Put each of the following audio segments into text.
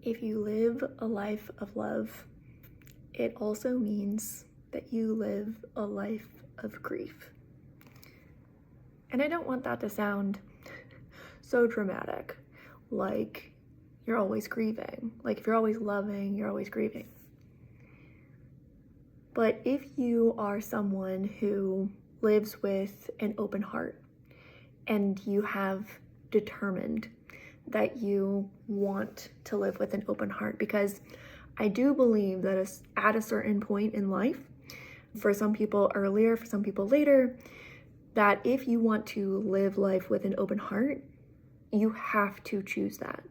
If you live a life of love, it also means that you live a life of grief. And I don't want that to sound so dramatic, like you're always grieving. Like if you're always loving, you're always grieving. But if you are someone who lives with an open heart and you have determined that you want to live with an open heart, because I do believe that at a certain point in life, for some people earlier, for some people later, that if you want to live life with an open heart, you have to choose that,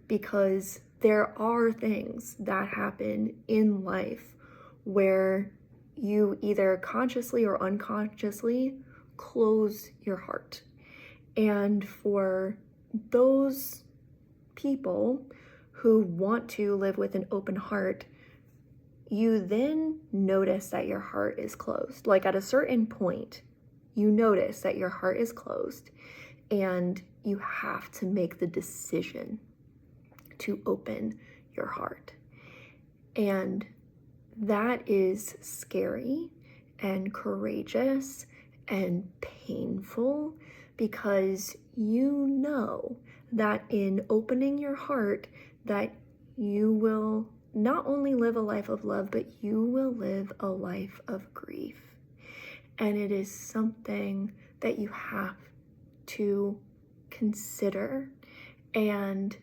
because there are things that happen in life where you either consciously or unconsciously close your heart. And for those people who want to live with an open heart, you then notice that your heart is closed. Like at a certain point, you notice that your heart is closed and you have to make the decision to open your heart. And that is scary and courageous and painful, because you know that in opening your heart that you will not only live a life of love, but you will live a life of grief. And it is something that you have to consider. And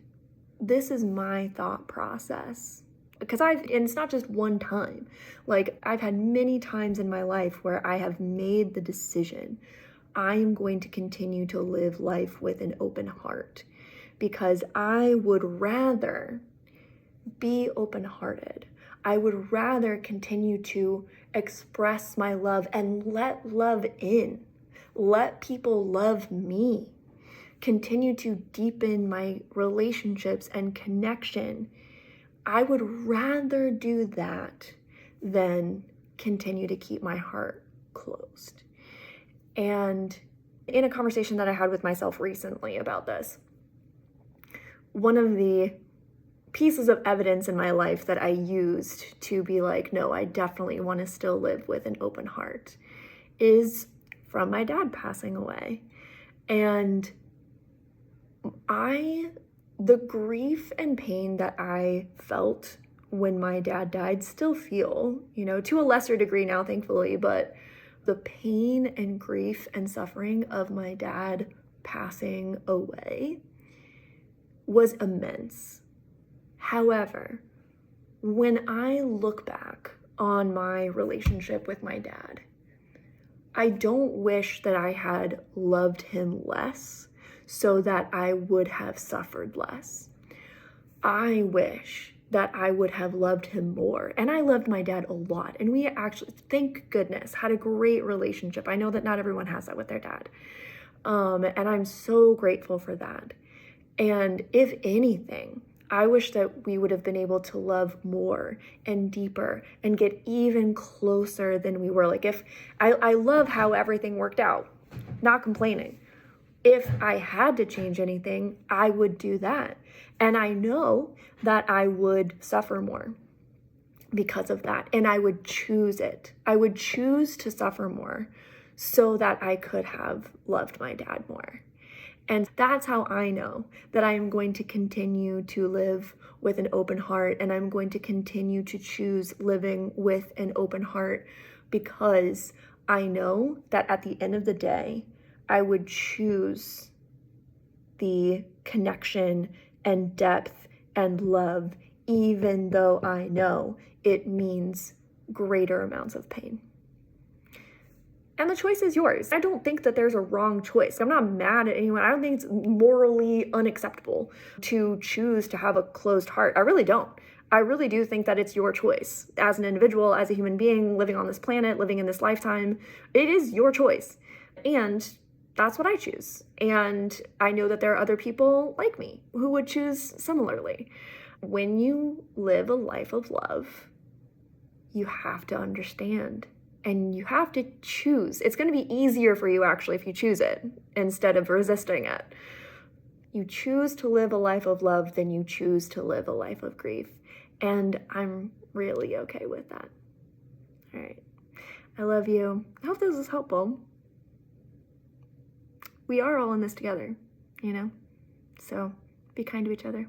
this is my thought process, because and it's not just one time. Like I've had many times in my life where I have made the decision, I am going to continue to live life with an open heart, because I would rather be open-hearted. I would rather continue to express my love and let love in. Let people love me. Continue to deepen my relationships and connection. I would rather do that than continue to keep my heart closed. And in a conversation that I had with myself recently about this, one of the pieces of evidence in my life that I used to be like, no, I definitely want to still live with an open heart, is from my dad passing away. And the grief and pain that I felt when my dad died still feel, to a lesser degree now, thankfully, but the pain and grief and suffering of my dad passing away was immense. However, when I look back on my relationship with my dad, I don't wish that I had loved him less so that I would have suffered less. I wish that I would have loved him more. And I loved my dad a lot. And we actually, thank goodness, had a great relationship. I know that not everyone has that with their dad. And I'm so grateful for that. And if anything, I wish that we would have been able to love more and deeper and get even closer than we were. Like I love how everything worked out, not complaining. If I had to change anything, I would do that. And I know that I would suffer more because of that. And I would choose it. I would choose to suffer more so that I could have loved my dad more. And that's how I know that I am going to continue to live with an open heart, and I'm going to continue to choose living with an open heart, because I know that at the end of the day, I would choose the connection and depth and love, even though I know it means greater amounts of pain. And the choice is yours. I don't think that there's a wrong choice. I'm not mad at anyone. I don't think it's morally unacceptable to choose to have a closed heart. I really don't. I really do think that it's your choice as an individual, as a human being living on this planet, living in this lifetime. It is your choice. And that's what I choose. And I know that there are other people like me who would choose similarly. When you live a life of love, you have to understand and you have to choose. It's going to be easier for you actually if you choose it instead of resisting it. you choose to live a life of love, then you choose to live a life of grief. And I'm really okay with that. All right. I love you. I hope this is helpful. We are all in this together, you know? So be kind to each other.